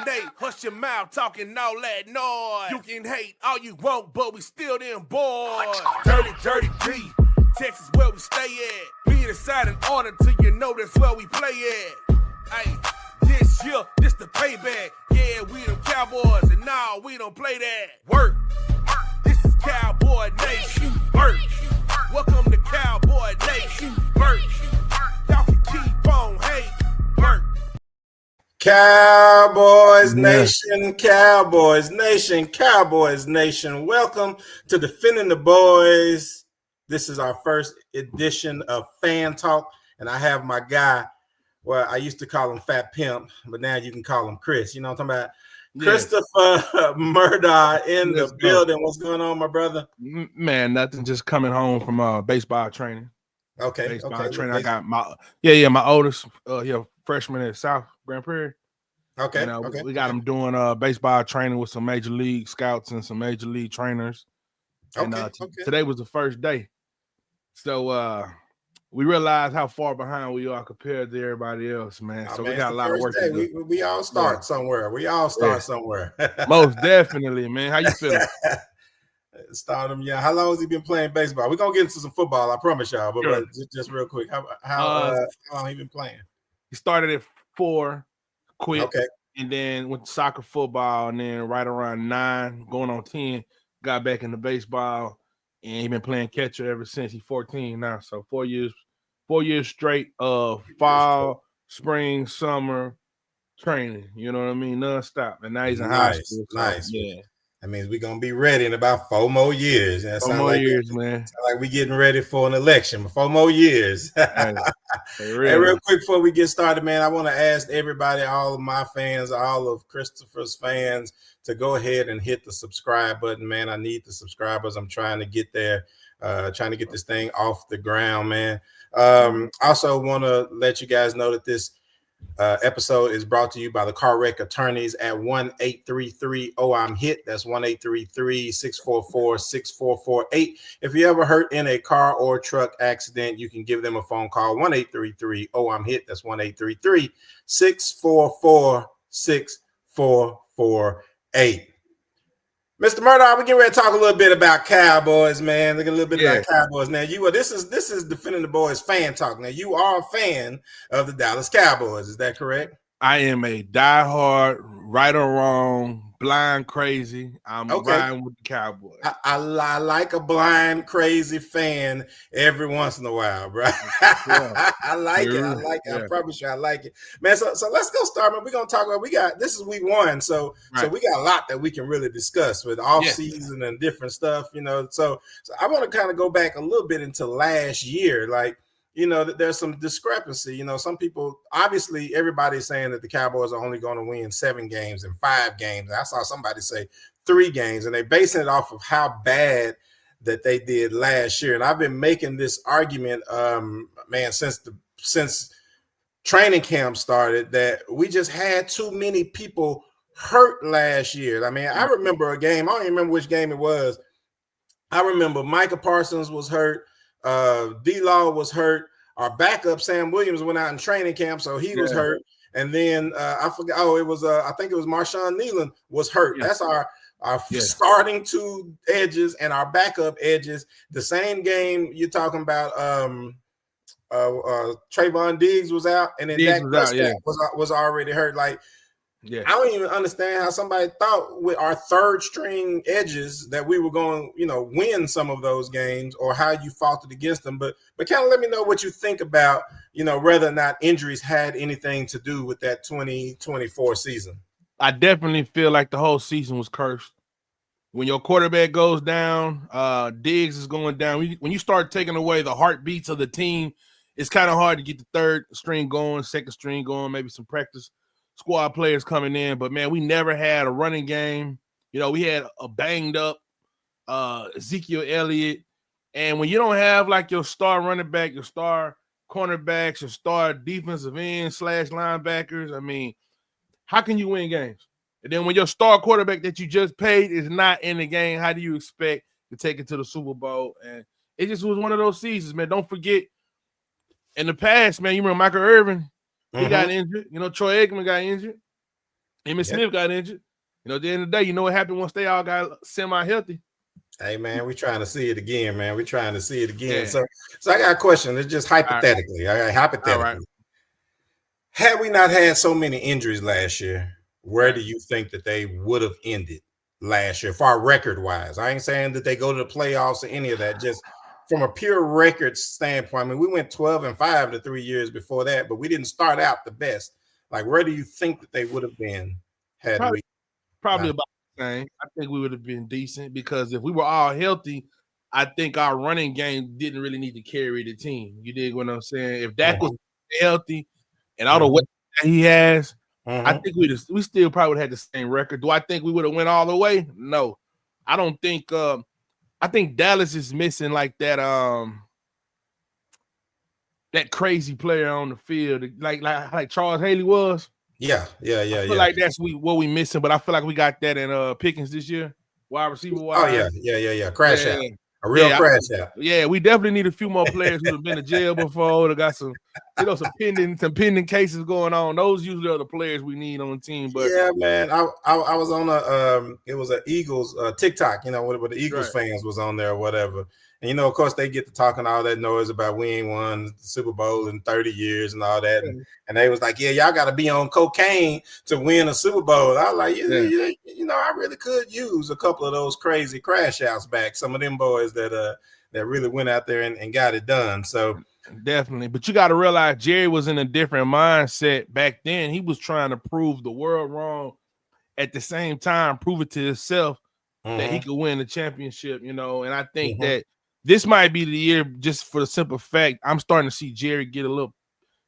Nate, hush your mouth, talking all that noise. You can hate all you want, but we still them boys. Dirty, dirty D, Texas where we stay at. We decide in order till you know that's where we play at. Hey, this year, this the payback. Yeah, we them Cowboys, and nah, we don't play that. Work. This is Cowboy Nation. Work. Welcome to Cowboy Nation. Work. Y'all can keep on hate. Work. Cowboys Nation, Cowboys Nation, Cowboys Nation. Welcome to Defending the Boys. This is our first edition of Fan Talk, and I have my guy. Well, I used to call him Fat Pimp, but now you can call him Chris. You know what I'm talking about? Yes. Christopher Murdaugh in the building. What's going on, my brother? Man, nothing. Just coming home from baseball training. Okay. Training. I got my oldest freshman at South Grand Prairie. Okay. We got him doing baseball training with some major league scouts and some major league trainers. And today was the first day. So we realized how far behind we are compared to everybody else, man. So we got a lot of work to do. We all start somewhere. We all start somewhere. Most definitely, man. How you feeling? Start him, yeah. How long has he been playing baseball? We're gonna get into some football, I promise y'all. But just real quick, how long he been playing? He started at 4, quit, okay, and then went to soccer, football, and then right around 9, going on 10, got back into baseball. And he's been playing catcher ever since. He's 14 now, so 4 years straight of fall, spring, summer training. You know what I mean, nonstop. And now he's in high school. So, nice. Yeah, that means we're gonna be ready in about 4 more years. That 4 more years, man. Sound like we getting ready for an election. 4 more years. Hey, real quick before we get started, man, I want to ask everybody, all of my fans, all of Christopher's fans, to go ahead and hit the subscribe button, man. I need the subscribers. I'm trying to get there, trying to get this thing off the ground, man. Also want to let you guys know that this episode is brought to you by the Car Wreck Attorneys at 1-833-OIM-HIT. That's 1-833-644-6448. If you ever hurt in a car or truck accident, you can give them a phone call, 1-833-OIM-HIT. That's 1-833-644-6448. Mr. Murdaugh, we're getting ready to talk a little bit about Cowboys, man. Look a little bit about Cowboys. Now, this is Defending the Boys fan talk. Now, you are a fan of the Dallas Cowboys. Is that correct? I am a diehard, right or wrong, blind crazy. I'm riding with the Cowboys. I like a blind crazy fan every once in a while, bro. I like it. I promise you, I like it, man. So let's go start, man. We're gonna talk about. This is week 1, so we got a lot that we can really discuss with off season and different stuff, you know. So I want to kind of go back a little bit into last year, like. You know, there's some discrepancy. You know, some people, obviously, everybody's saying that the Cowboys are only going to win 7 games and 5 games. I saw somebody say 3 games, and they're basing it off of how bad that they did last year. And I've been making this argument, man, since training camp started, that we just had too many people hurt last year. I mean, I remember a game. I don't even remember which game it was. I remember Micah Parsons was hurt. D-Law was hurt. Our backup Sam Williams went out in training camp, so he was hurt. And then I forgot. Oh, it was I think it was Marshawn Nealon was hurt. That's our starting 2 edges and our backup edges. The same game you're talking about. Trayvon Diggs was out, and then Dak Prescott was already hurt. Like. Yeah, I don't even understand how somebody thought with our 3rd string edges that we were going, win some of those games, or how you fought it against them. But kind of let me know what you think about, whether or not injuries had anything to do with that 2024 season. I definitely feel like the whole season was cursed. When your quarterback goes down, Diggs is going down. When you start taking away the heartbeats of the team, it's kind of hard to get the 3rd string going, 2nd string going, maybe some practice squad players coming in, but man, we never had a running game. We had a banged up Ezekiel Elliott, and when you don't have like your star running back, your star cornerbacks, your star defensive end / linebackers, I mean, how can you win games? And then when your star quarterback that you just paid is not in the game, how do you expect to take it to the Super Bowl? And it just was one of those seasons, man. Don't forget, in the past, man, you remember Michael Irvin. He got injured. Troy Aikman got injured. Emmitt Smith got injured. At the end of the day, you know what happened once they all got semi-healthy? Hey, man, we're trying to see it again, man. We're trying to see it again. Yeah. So I got a question. It's just hypothetically. All right, hypothetically. All right. Had we not had so many injuries last year, where do you think that they would have ended last year, far record-wise? I ain't saying that they go to the playoffs or any of that. Just from a pure record standpoint. I mean, we went 12-5 the 3 years before that, but we didn't start out the best. Like, where do you think that they would have been had we? Probably about the same. I think we would have been decent because if we were all healthy, I think our running game didn't really need to carry the team. You dig what I'm saying? If Dak was healthy and all the weight that he has, I think we still probably would have had the same record. Do I think we would have went all the way? No. I don't think I think Dallas is missing like that crazy player on the field, like Charles Haley was. Yeah. I feel like that's what we missing, but I feel like we got that in Pickens this year. Wide receiver wise. Oh yeah. Crash out. A real crash out. Yeah, we definitely need a few more players who have been to jail before. That got some pending cases going on. Those usually are the players we need on the team. But yeah, man, I was on it was an Eagles TikTok, where the Eagles fans was on there or whatever. And of course, they get to talking all that noise about we ain't won the Super Bowl in 30 years and all that. And they was like, yeah, y'all got to be on cocaine to win a Super Bowl. I was like, I really could use a couple of those crazy crash outs back. Some of them boys that really went out there and got it done. So definitely. But you got to realize Jerry was in a different mindset back then. He was trying to prove the world wrong. At the same time, prove it to himself that he could win the championship, And I think that this might be the year, just for the simple fact, I'm starting to see Jerry get a little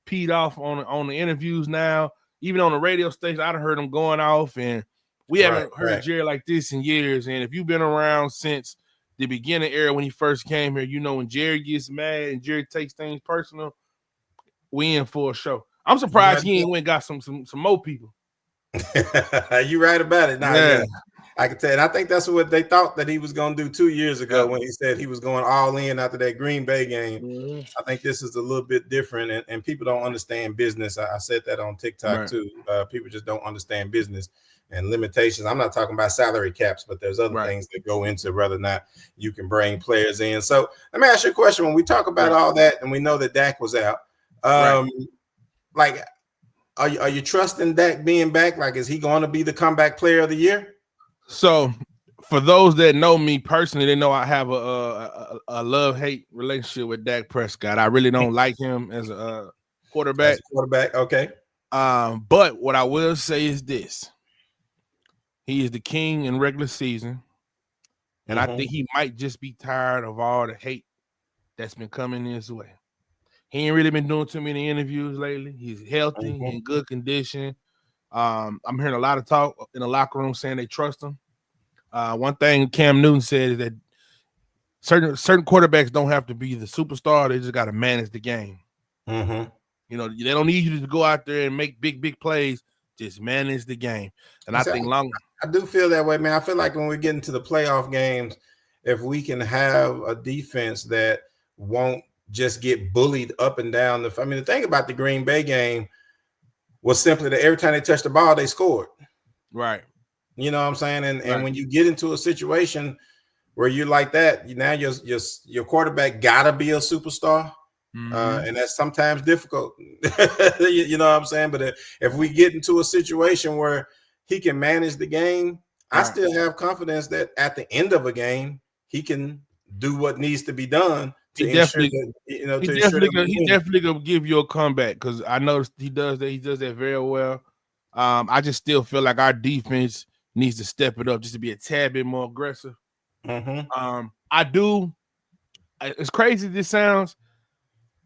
peed off on the interviews now. Even on the radio station, I'd heard him going off, and we haven't heard Jerry like this in years. And if you've been around since the beginning era when he first came here, when Jerry gets mad and Jerry takes things personal, we in for a show. I'm surprised he ain't went and got some more people. You right about it. Yeah. I can tell you. And I think that's what they thought that he was going to do 2 years ago when he said he was going all in after that Green Bay game. I think this is a little bit different, and people don't understand business. I said that on TikTok too. People just don't understand business and limitations. I'm not talking about salary caps, but there's other things that go into whether or not you can bring players in. So let me ask you a question. When we talk about all that, and we know that Dak was out, like, are you trusting Dak being back? Like, is he going to be the comeback player of the year? So, for those that know me personally, they know I have a love-hate relationship with Dak Prescott. I really don't like him as a quarterback. Okay. But what I will say is this: he is the king in regular season, and I think he might just be tired of all the hate that's been coming his way. He ain't really been doing too many interviews lately. He's healthy, in good condition. I'm hearing a lot of talk in the locker room saying they trust him. One thing Cam Newton said is that certain quarterbacks don't have to be the superstar. They just got to manage the game. They don't need you to go out there and make big plays. Just manage the game. And I do feel that way, man. I feel like when we get into the playoff games, if we can have a defense that won't just get bullied up and down. The thing about the Green Bay game was simply that every time they touched the ball, they scored. Right. You know what I'm saying? And when you get into a situation where you're like that, now your quarterback gotta be a superstar. And that's sometimes difficult. You know what I'm saying? But if we get into a situation where he can manage the game, I still have confidence that at the end of a game, he can do what needs to be done. He definitely gonna give you a comeback, because I noticed he does that. He does that very well. I just still feel like our defense needs to step it up just to be a tad bit more aggressive. I do. As crazy as this sounds,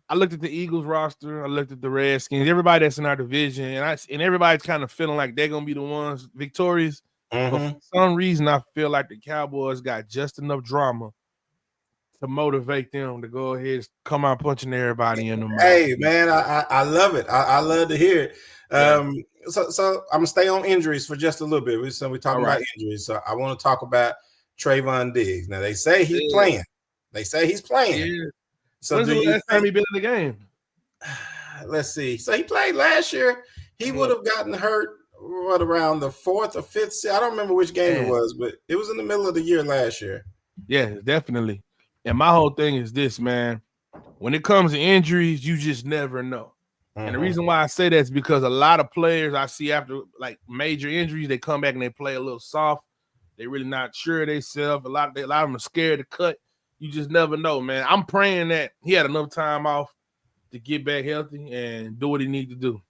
I looked at the Eagles roster. I looked at the Redskins. Everybody that's in our division, and everybody's kind of feeling like they're gonna be the ones victorious. But for some reason, I feel like the Cowboys got just enough drama to motivate them to go ahead and come out punching everybody in the mouth. Hey, man, I love it. I love to hear it. So I'm gonna stay on injuries for just a little bit. We're talking about injuries. So I want to talk about Trayvon Diggs. Now they say he's playing. Yeah. So when's the last time he been in the game? Let's see. So he played last year. He would have gotten hurt what, around the 4th or 5th? I don't remember which game it was, but it was in the middle of the year last year. Yeah, definitely. And my whole thing is this, man. When it comes to injuries, you just never know. And the reason why I say that is because a lot of players I see after like major injuries, they come back and they play a little soft. They're really not sure of themselves. A lot of them are scared to cut. You just never know, man. I'm praying that he had enough time off to get back healthy and do what he needs to do.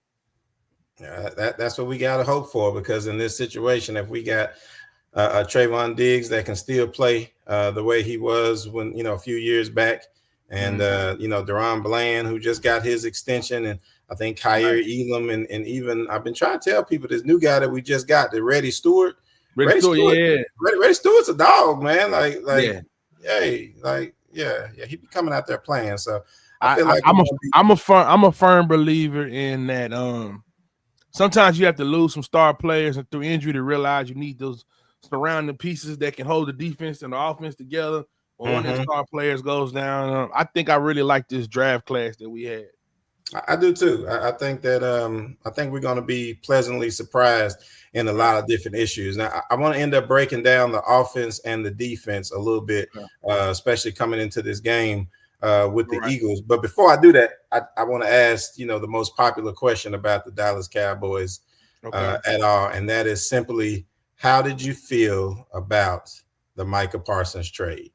Yeah, that's what we got to hope for, because in this situation, if we got Trayvon Diggs that can still play the way he was when, a few years back, and Deron Bland, who just got his extension, and I think Kyer Elam, and even I've been trying to tell people this new guy that we just got, the Reddy Stewart. Reddy Stewart's a dog, man. He be coming out there playing. So I feel like I'm a firm believer in that. Sometimes you have to lose some star players and through injury to realize you need those surrounding pieces that can hold the defense and the offense together. When one of the star players goes down, I think I really like this draft class that we had. I do too. I think that I think we're going to be pleasantly surprised in a lot of different issues. Now, I want to end up breaking down the offense and the defense a little bit, especially coming into this game with the Eagles. But before I do that, I want to ask, the most popular question about the Dallas Cowboys at all, and that is simply, how did you feel about the Micah Parsons trade?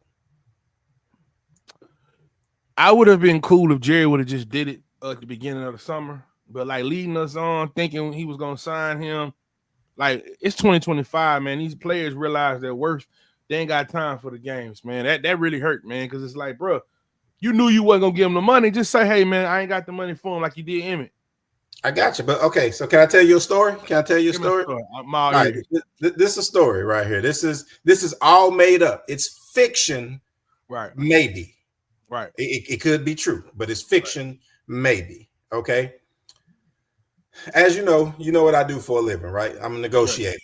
I would have been cool if Jerry would have just did it at the beginning of the summer, but like leading us on, thinking he was going to sign him. Like, it's 2025, man. These players realize their worth. They ain't got time for the games, man. That really hurt, man, because it's like, bro, you knew you wasn't going to give him the money. Just say, hey, man, I ain't got the money for him like you did Emmett. I got you. But, okay, so can I tell you a story? Can I tell you a story? All right, this is a story right here. This is all made up. It's fiction, right? Maybe. Right. It could be true, but it's fiction, maybe. Okay. As you know what I do for a living, right? I'm a negotiator.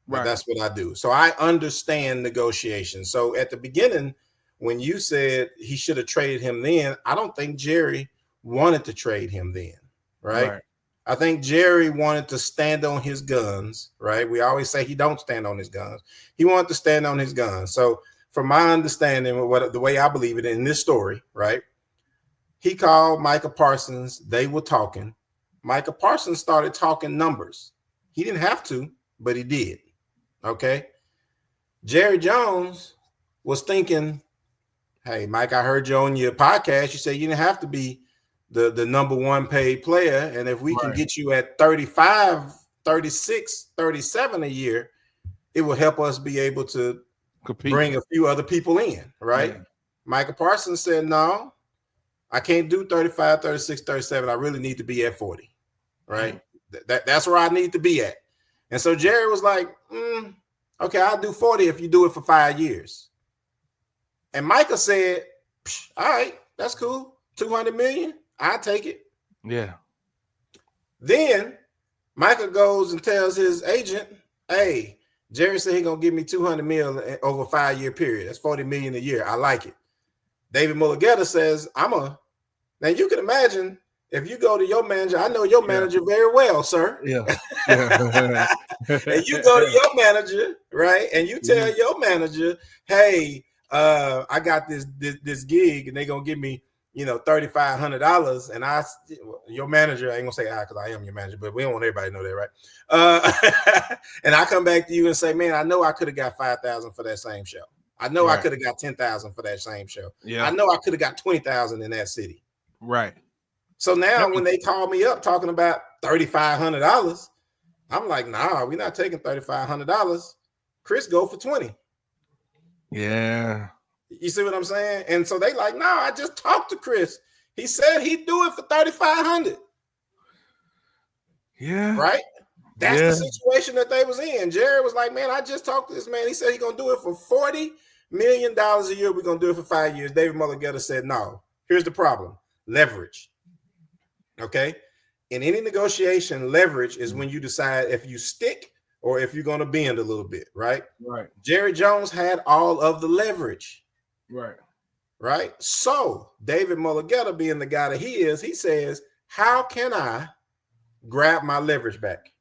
Right. That's what I do. So I understand negotiations. So at the beginning, when you said he should have traded him then, I don't think Jerry wanted to trade him then, right? I think Jerry wanted to stand on his guns, right? We always say he don't stand on his guns. He wanted to stand on his guns. So from my understanding, the way I believe it in this story, right? He called Micah Parsons. They were talking. Micah Parsons started talking numbers. He didn't have to, but he did. Okay. Jerry Jones was thinking, hey, Mike, I heard you on your podcast. You said you didn't have to be the number one paid player. And if we can get you at 35, 36, 37 a year, it will help us be able to bring a few other people in, right? Yeah. Micah Parsons said, no, I can't do 35, 36, 37. I really need to be at 40, right? That's where I need to be at. And so Jerry was like, okay, I'll do 40 if you do it for 5 years. And Micah said, all right, that's cool. 200 million, I'll take it. Yeah. Then Micah goes and tells his agent, hey, Jerry said he's going to give me 200 million over a 5-year period. That's 40 million a year. I like it. David Murdaugh says, now you can imagine if you go to your manager, I know your manager very well, sir. Yeah. And you go to your manager, right? And you tell your manager, hey, I got this gig and they're going to give me, $3,500. And your manager, I ain't gonna say I, because I am your manager, but we don't want everybody to know that, right? And I come back to you and say, man, I know I could have got 5,000 for that same show. I know I could have got 10,000 for that same show. Yeah. I know I could have got 20,000 in that city. Right. So now when they call me up talking about $3,500, I'm like, nah, we're not taking $3,500. Chris go for 20. Yeah. You see what I'm saying? And so they like, no, I just talked to Chris. He said he'd do it for 3,500. Yeah. Right? That's the situation that they was in. Jerry was like, man, I just talked to this man. He said he's going to do it for $40 million a year. We're going to do it for 5 years. David Murdaugh said, no. Here's the problem. Leverage. Okay? In any negotiation, leverage is when you decide if you stick or if you're going to bend a little bit, right? Right. Jerry Jones had all of the leverage. Right. Right. So David Murdaugh, being the guy that he is, he says, how can I grab my leverage back?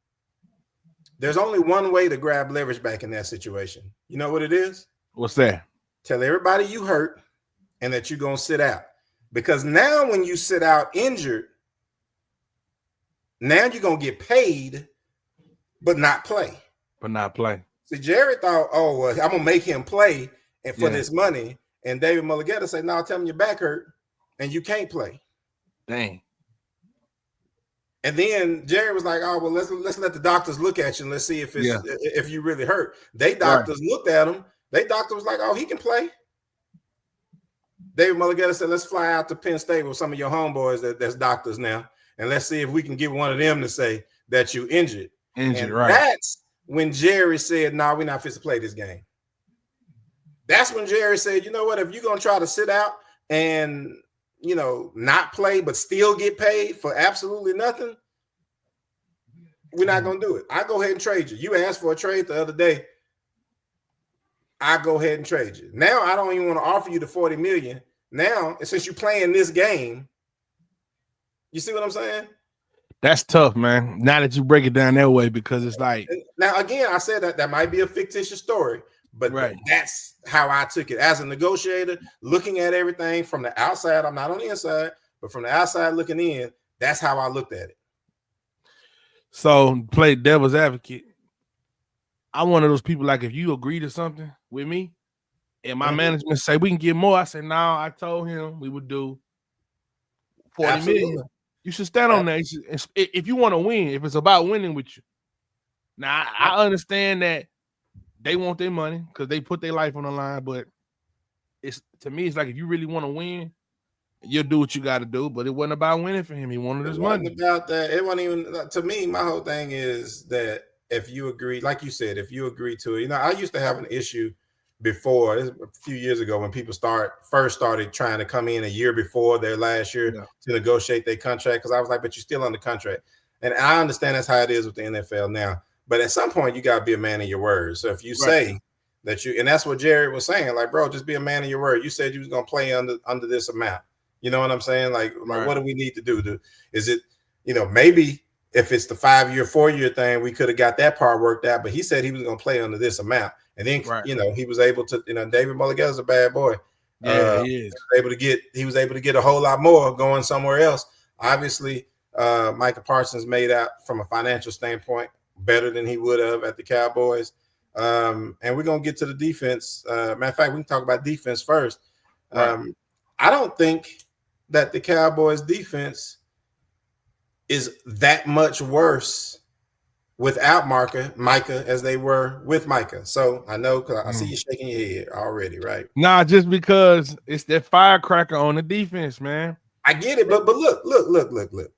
There's only one way to grab leverage back in that situation. You know what it is? What's that? Tell everybody you hurt and that you're going to sit out. Because now when you sit out injured, now you're going to get paid, but not play. See, Jerry thought, oh, well, I'm going to make him play and for this money. And David Murdaugh said, no, tell him your back hurt and you can't play. Dang. And then Jerry was like, oh, well, let's let the doctors look at you and let's see if it's if you really hurt. Doctors looked at him. Doctor was like, oh, he can play. David Murdaugh said, let's fly out to Penn State with some of your homeboys that's doctors now. And let's see if we can get one of them to say that you injured. And right. That's when Jerry said, no, we're not fit to play this game. That's when Jerry said, you know what, if you're going to try to sit out and, you know, not play, but still get paid for absolutely nothing, we're not going to do it. I go ahead and trade you. You asked for a trade the other day. I go ahead and trade you. Now I don't even want to offer you the $40 million. Now, since you're playing this game, you see what I'm saying? That's tough, man. Now that you break it down that way, because it's like, now again, I said that might be a fictitious story, but that's how I took it as a negotiator, looking at everything from the outside. I'm not on the inside, but from the outside looking in, that's how I looked at it. So, play devil's advocate. I'm one of those people, like, if you agree to something with me and my management say we can get more, I say, no, I told him we would do 40 million. You should stand on that. If you want to win, if it's about winning with you. Now, I understand that they want their money because they put their life on the line, but to me, it's like, if you really want to win, you'll do what you got to do. But it wasn't about winning for him. He wanted his money. It wasn't about that. It wasn't even, to me, my whole thing is that if you agree, like you said, if you agree to it, you know, I used to have an issue before, a few years ago, when people first started trying to come in a year before their last year to negotiate their contract, because I was like, but you're still under contract. And I understand that's how it is with the NFL now. But at some point, you got to be a man of your word. So if you say that you, and that's what Jared was saying, like, bro, just be a man of your word. You said you was going to play under this amount. You know what I'm saying? Like what do we need to do? Is it, you know, maybe if it's the 5-year, 4-year thing, we could have got that part worked out. But he said he was going to play under this amount. And then, you know, he was able to, you know, David Murdaugh is a bad boy. Yeah, he is. He was able to get a whole lot more going somewhere else. Obviously, Micah Parsons made out from a financial standpoint better than he would have at the Cowboys. And we're going to get to the defense. Matter of fact, we can talk about defense first. I don't think that the Cowboys defense is that much worse without Micah as they were with Micah. So I know, because I see you shaking your head already, right? Nah, just because it's that firecracker on the defense, man. I get it, but look.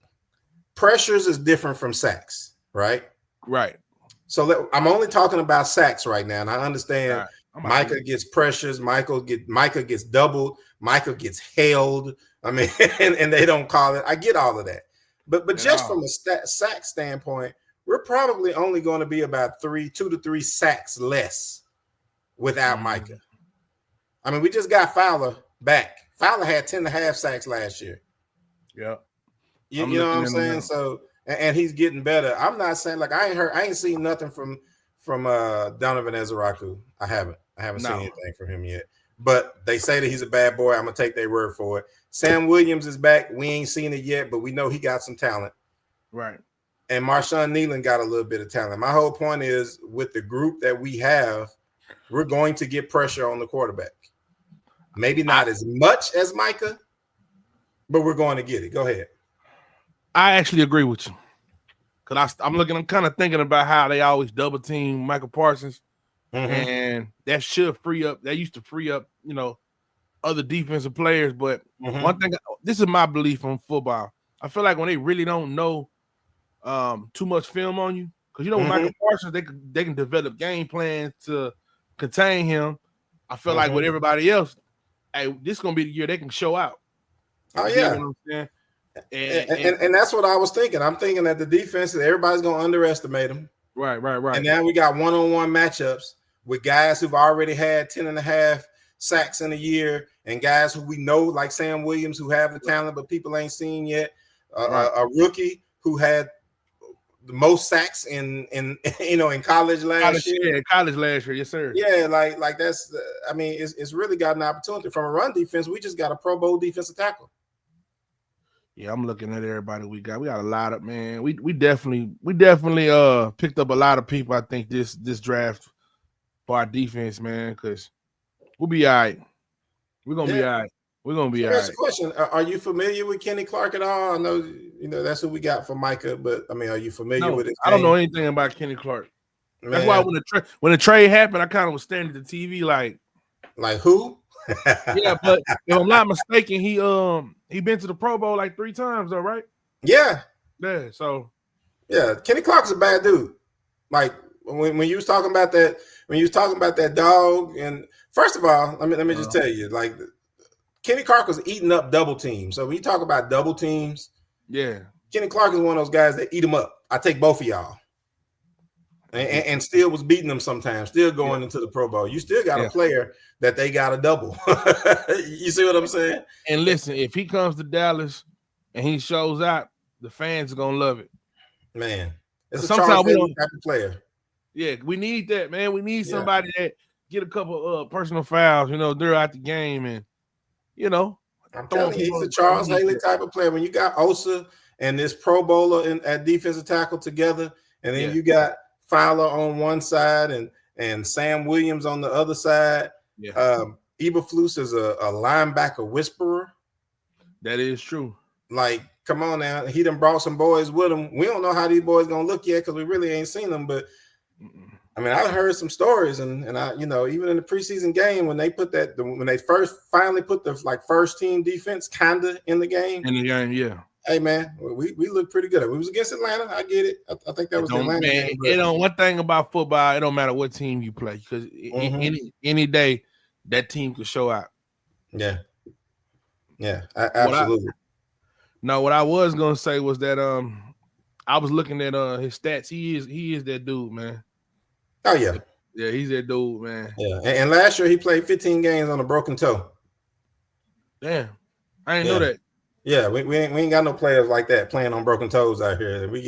Pressures is different from sacks, right? Right. So I'm only talking about sacks right now, and I understand Micah gets pressures, Micah gets doubled, Micah gets held. I mean, and they don't call it. I get all of that, but just from a sack standpoint, we're probably only going to be about 2 to 3 sacks less without Micah. I mean, we just got Fowler back. Fowler had 10.5 sacks last year. Yeah. You know what I'm saying? So, and he's getting better. I'm not saying, like, I ain't seen nothing from Donovan Ezeraku. I haven't seen anything from him yet. But they say that he's a bad boy. I'm gonna take their word for it. Sam Williams is back. We ain't seen it yet, but we know he got some talent. Right. And Marshawn Nealon got a little bit of talent. My whole point is, with the group that we have, we're going to get pressure on the quarterback. Maybe not as much as Micah, but we're going to get it. Go ahead. I actually agree with you. Because I'm kind of thinking about how they always double team Michael Parsons. And that should free up. That used to free up, you know, other defensive players. But one thing, this is my belief on football. I feel like when they really don't know too much film on you, because, you know, with Michael Parsons, they can develop game plans to contain him. I feel like with everybody else, hey, this is gonna be the year they can show out. Oh yeah, you know what I'm saying? And that's what I was thinking. I'm thinking that the defense, everybody's gonna underestimate them. Right. And now we got one-on-one matchups with guys who've already had 10.5 sacks in a year, and guys who we know, like Sam Williams, who have the talent but people ain't seen yet. A rookie who had the most sacks in in college last year. Yeah, college last year, yes, sir. Yeah, like that's. I mean, it's really got an opportunity from a run defense. We just got a Pro Bowl defensive tackle. Yeah, I'm looking at everybody we got. We got a lot of man. We definitely picked up a lot of people. I think this draft for our defense, man, because we'll be all right. We're gonna be all right. We're gonna be all right. That's a question. Are you familiar with Kenny Clark at all? I know that's who we got for Micah, but I mean, are you familiar with it? I don't know anything about Kenny Clark. Man. That's why when the trade happened, I kind of was standing at the TV like who? Yeah, but if I'm not mistaken, he been to the Pro Bowl like 3 times though, right? Yeah. Yeah. So yeah, Kenny Clark's a bad dude. Like when you was talking about that dog, and first of all, let me just tell you, like Kenny Clark was eating up double teams. So when you talk about double teams, yeah, Kenny Clark is one of those guys that eat them up. I take both of y'all. And still was beating them sometimes, still going into the Pro Bowl. You still got a player that they got a double. You see what I'm saying? And listen, if he comes to Dallas and he shows out, the fans are gonna love it. Man, it's a Charles Haley type of player. Yeah, we need that, man. We need somebody that get a couple personal fouls, throughout the game, and I'm telling you, he's a Charles Haley type of player. When you got Osa and this Pro Bowler at defensive tackle together, and then you got Fowler on one side and Sam Williams on the other side. Yeah. Eberflus is a linebacker whisperer. That is true. Like, come on now. He done brought some boys with him. We don't know how these boys going to look yet because we really ain't seen them. But, I mean, I heard some stories. And I, even in the preseason game, when they put when they finally put the, first team defense kind of in the game. Yeah. Hey, man, we look pretty good. We was against Atlanta. I get it. I think that was the Atlanta game. One thing about football, it don't matter what team you play because any day that team could show out. Yeah. Yeah, absolutely. What I was going to say was that I was looking at his stats. He is that dude, man. Oh, yeah. Yeah, he's that dude, man. Yeah, and last year he played 15 games on a broken toe. Damn. I didn't know that. Yeah, we ain't got no players like that playing on broken toes out here. We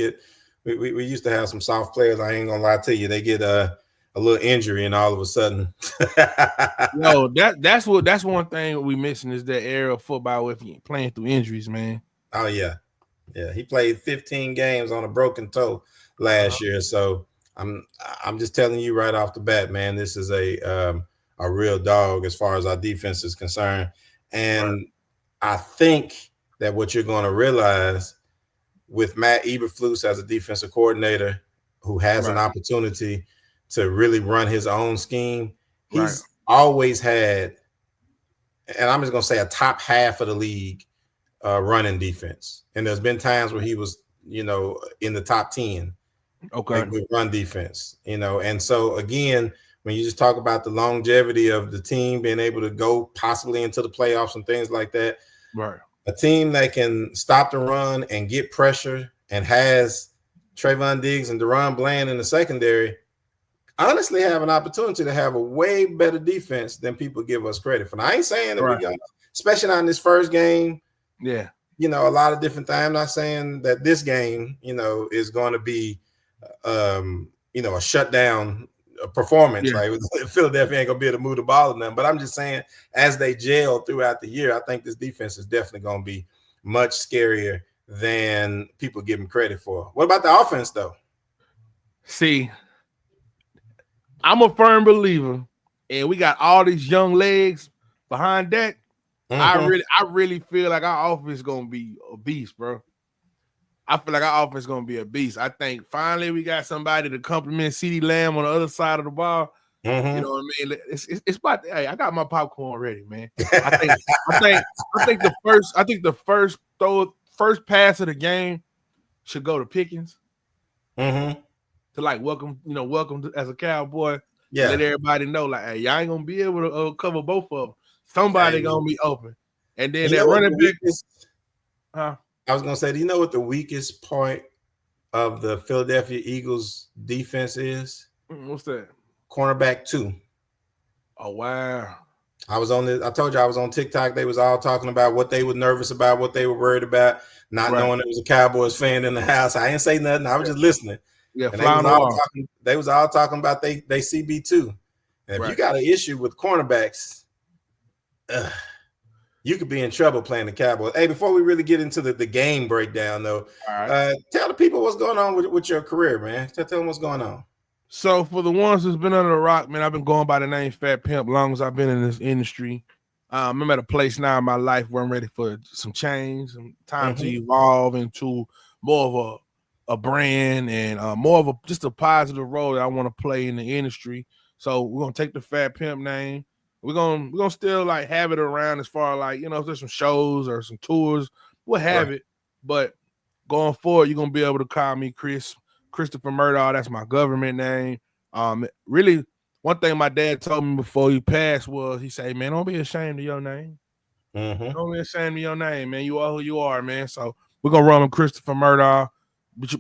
used to have some soft players. I ain't gonna lie to you. They get a little injury and all of a sudden. No, that's one thing we missing is that era of football with playing through injuries, man. Oh yeah. Yeah. He played 15 games on a broken toe last year. So I'm just telling you right off the bat, man, this is a real dog as far as our defense is concerned. And I think that what you're going to realize with Matt Eberflus as a defensive coordinator who has an opportunity to really run his own scheme, he's always had, and I'm just going to say a top half of the league running defense. And there's been times where he was, in the top 10 with run defense, And so, again, when you just talk about the longevity of the team being able to go possibly into the playoffs and things like that, right? A team that can stop the run and get pressure and has Trayvon Diggs and Deron Bland in the secondary honestly have an opportunity to have a way better defense than people give us credit for. Now, I ain't saying that we got, especially not in this first game. Yeah. A lot of different things. I'm not saying that this game, is going to be, a shutdown performance. Like Philadelphia ain't gonna be able to move the ball in them. But I'm just saying, as they gel throughout the year, I think this defense is definitely gonna be much scarier than people give them credit for. What about the offense, though? See, I'm a firm believer, and we got all these young legs behind that. I really feel like our offense is gonna be a beast, bro. I feel like our offense is going to be a beast. I think finally we got somebody to complement CeeDee Lamb on the other side of the ball. You know what I mean? It's about. Hey, I got my popcorn ready, man. I think the first pass of the game should go to Pickens. To welcome as a Cowboy. Yeah, let everybody know, like, hey, y'all ain't gonna be able to cover both of them. Somebody gonna be open, and then that running back. I was going to say, do you know what the weakest point of the Philadelphia Eagles defense is? What's that? Cornerback 2. Oh, wow. I told you I was on TikTok. They was all talking about what they were nervous about, what they were worried about, not knowing there was a Cowboys fan in the house. I didn't say nothing. I was just listening. Yeah, and they was all talking about they CB2. And if you got an issue with cornerbacks, you could be in trouble playing the Cowboys. Hey, before we really get into the game breakdown, though, tell the people what's going on with your career, man. Tell them what's going on. So for the ones who's been under the rock, man, I've been going by the name Fat Pimp long as I've been in this industry. I'm at a place now in my life where I'm ready for some change, some time to evolve into more of a brand and more of just a positive role that I want to play in the industry. So we're gonna take the Fat Pimp name. We're gonna still like have it around as far as like, if there's some shows or some tours, we'll have it. But going forward, you're gonna be able to call me Christopher Murdaugh. That's my government name. Really, one thing my dad told me before he passed was he said, "Man, don't be ashamed of your name. Don't be ashamed of your name, man. You are who you are, man." So we're gonna run him Christopher Murdaugh,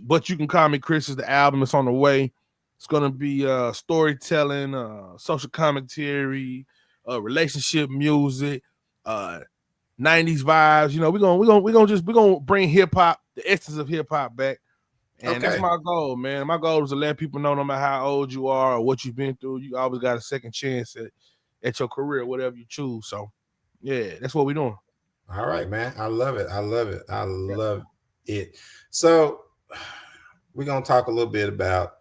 but you can call me Chris. Is the album? It's on the way. It's gonna be storytelling, social commentary, relationship music, 90s vibes. We're gonna bring hip hop, the essence of hip hop back. And that's my goal, man. My goal is to let people know no matter how old you are or what you've been through, you always got a second chance at your career, whatever you choose. So, yeah, that's what we're doing. All right, man. I love it. I love it. So, we're going to talk a little bit about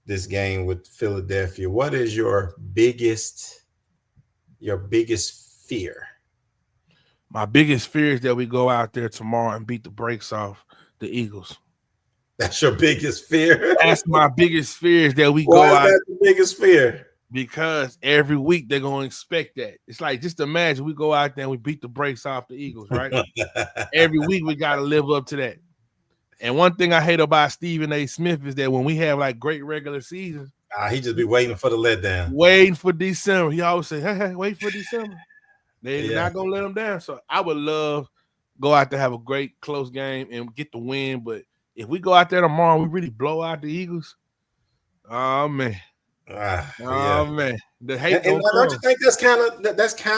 this game with Philadelphia. What is your biggest fear? My biggest fear is that we go out there tomorrow and beat the brakes off the Eagles. That's your biggest fear? That's my biggest fear is that we go out. Why is that the biggest fear? Because every week they're going to expect that. It's like, just imagine we go out there and we beat the brakes off the Eagles, right? Every week we got to live up to that. And one thing I hate about Stephen A. Smith is that when we have like great regular seasons, he just be waiting for the letdown. Waiting for December. He always say, hey, wait for December. They're not going to let them down. So I would love go out there, have a great close game and get the win. But if we go out there tomorrow and we really blow out the Eagles, oh, man. Man. The hate and don't you think that's kind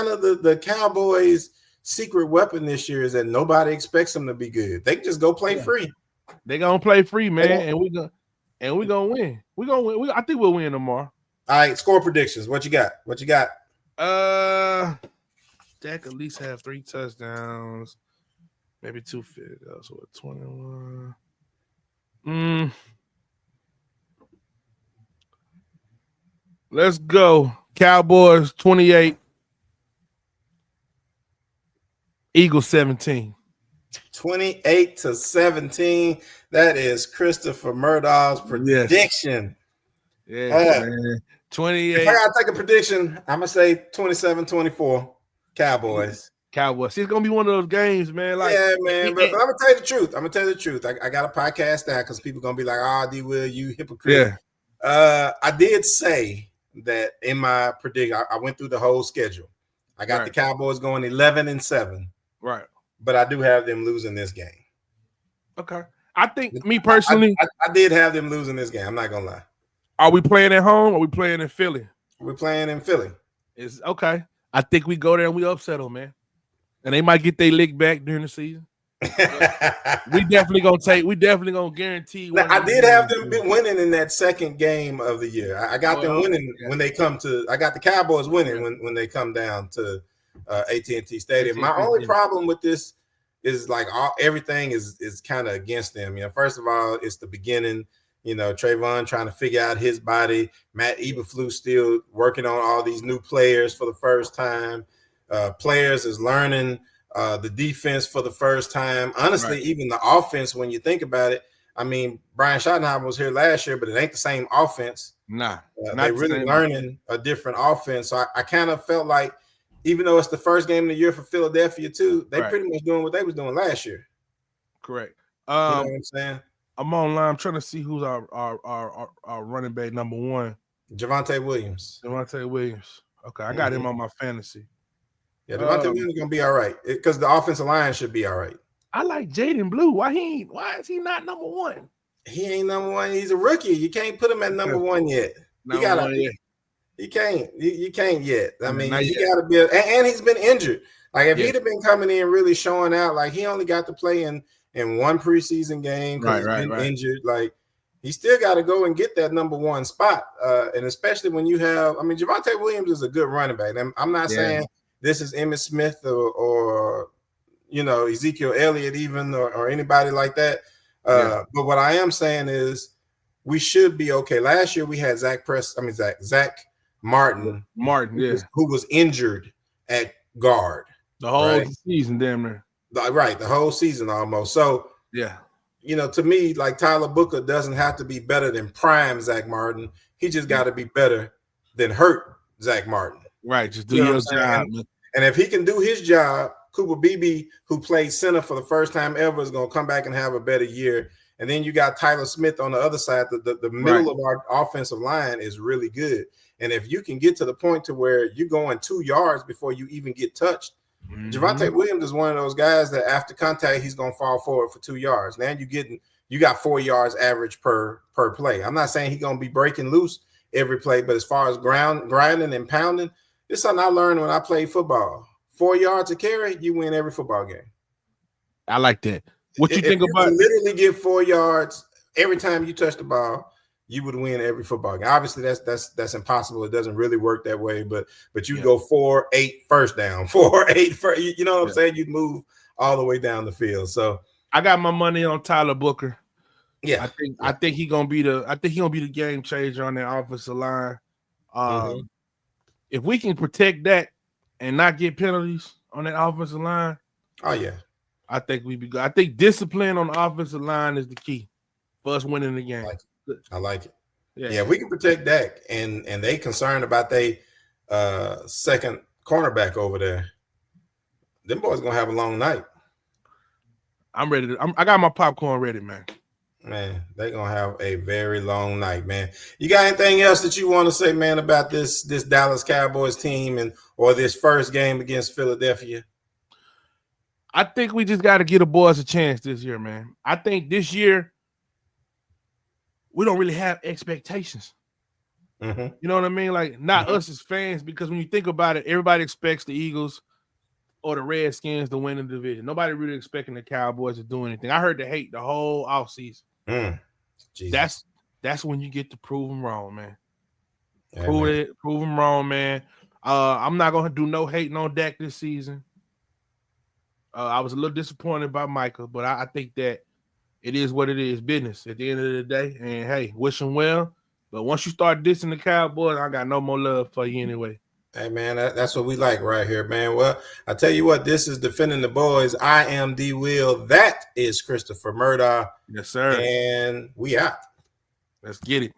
of the Cowboys' secret weapon this year is that nobody expects them to be good. They can just go play free. They gonna play free, man, and we gonna win. We gonna win. I think we'll win tomorrow. All right, score predictions. What you got? Dak at least have 3 touchdowns, maybe 2 field goals. So 21. Let's go. Cowboys 28. Eagles 17. 28-17. That is Christopher Murdaugh's prediction. Yeah, man. 28. If I gotta take a prediction, I'm gonna say 27-24. Cowboys. See, it's gonna be one of those games, man. Like, yeah, man. But I'm gonna tell you the truth. I got a podcast now because people gonna be like, D. Will, you hypocrite. Yeah. I did say that in my prediction. I went through the whole schedule. I got the Cowboys going 11-7. Right. But I do have them losing this game. Okay. I think me personally, I did have them losing this game. I'm not gonna lie. Are we playing at home or are we playing in Philly? We're playing in Philly. It's okay. I think we go there and we upset them, man. And they might get their lick back during the season. we definitely gonna guarantee. Now, I did have them winning in that second game of the year. I got them winning when they come to. I got the Cowboys winning when they come down to AT&T Stadium. My only problem with this is like everything is kind of against them. First of all, it's the beginning. Trayvon trying to figure out his body. Matt Eberflus still working on all these new players for the first time. Players is learning the defense for the first time. Honestly, even the offense, when you think about it, I mean, Brian Schottenheimer was here last year, but it ain't the same offense. Nah. They're really learning a different offense. So I kind of felt like, even though it's the first game of the year for Philadelphia too, they pretty much doing what they was doing last year. Correct. You know what I'm saying? I'm online. I'm trying to see who's our running back number 1. Javonte Williams. Okay, I got him on my fantasy. Yeah, Javonte Williams is gonna be all right because the offensive line should be all right. I like Jaden Blue. Why is he not number 1? He ain't number 1. He's a rookie. You can't put him at number 1 yet. You can't. You can't yet. I mean, Not he yet. got to be, and he's been injured. Like if Yeah. he'd have been coming in really showing out, like he only got to play in one preseason game because he's been injured. Like he still got to go and get that number one spot. And especially when you have, I mean, Javonte Williams is a good running back. And I'm not saying this is Emmitt Smith or you know, Ezekiel Elliott even or anybody like that. But what I am saying is we should be okay. Last year we had Zach Martin, who was injured at guard the whole season, damn near. Right, the whole season almost. So you know, to me, like Tyler Booker doesn't have to be better than prime Zach Martin. He just got to be better than hurt Zach Martin. Right, just do your job. And if he can do his job, Cooper Beebe, who played center for the first time ever, is going to come back and have a better year. And then you got Tyler Smith on the other side. The middle of our offensive line is really good. And if you can get to the point to where you're going 2 yards before you even get touched, Javonte Williams is one of those guys that after contact, he's going to fall forward for 2 yards. Now you got 4 yards average per play. I'm not saying he's going to be breaking loose every play, but as far as grinding and pounding, it's something I learned when I played football. 4 yards a carry, you win every football game. I like that. What you think about? You literally get 4 yards every time you touch the ball, you would win every football game. Obviously, that's impossible. It doesn't really work that way. But you go 4-8 first down, 4-8 first. You know what I'm saying? You'd move all the way down the field. So I got my money on Tyler Booker. Yeah, I think he's gonna be the game changer on that offensive line. If we can protect that and not get penalties on that offensive line, I think we be good. I think discipline on the offensive line is the key for us winning the game. I like it. Yeah, we can protect Dak, and they concerned about they second cornerback over there. Them boys gonna have a long night. I'm ready. I got my popcorn ready, man. Man, they're gonna have a very long night, man. You got anything else that you want to say, man, about this Dallas Cowboys team or this first game against Philadelphia? I think we just got to give the boys a chance this year, man. I think this year we don't really have expectations. You know what I mean? Like not us as fans, because when you think about it, everybody expects the Eagles or the Redskins to win the division. Nobody really expecting the Cowboys to do anything. I heard the hate the whole offseason. That's when you get to prove them wrong, man. Prove them wrong, man. I'm not gonna do no hating on Dak this season. I was a little disappointed by Michael, but I think that it is what it is, business at the end of the day. And hey, wish him well. But once you start dissing the Cowboys, I got no more love for you anyway. Hey, man, that's what we like right here, man. Well, I tell you what, this is Defending the Boys. I am D. Will. That is Christopher Murdaugh. Yes, sir. And we out. Let's get it.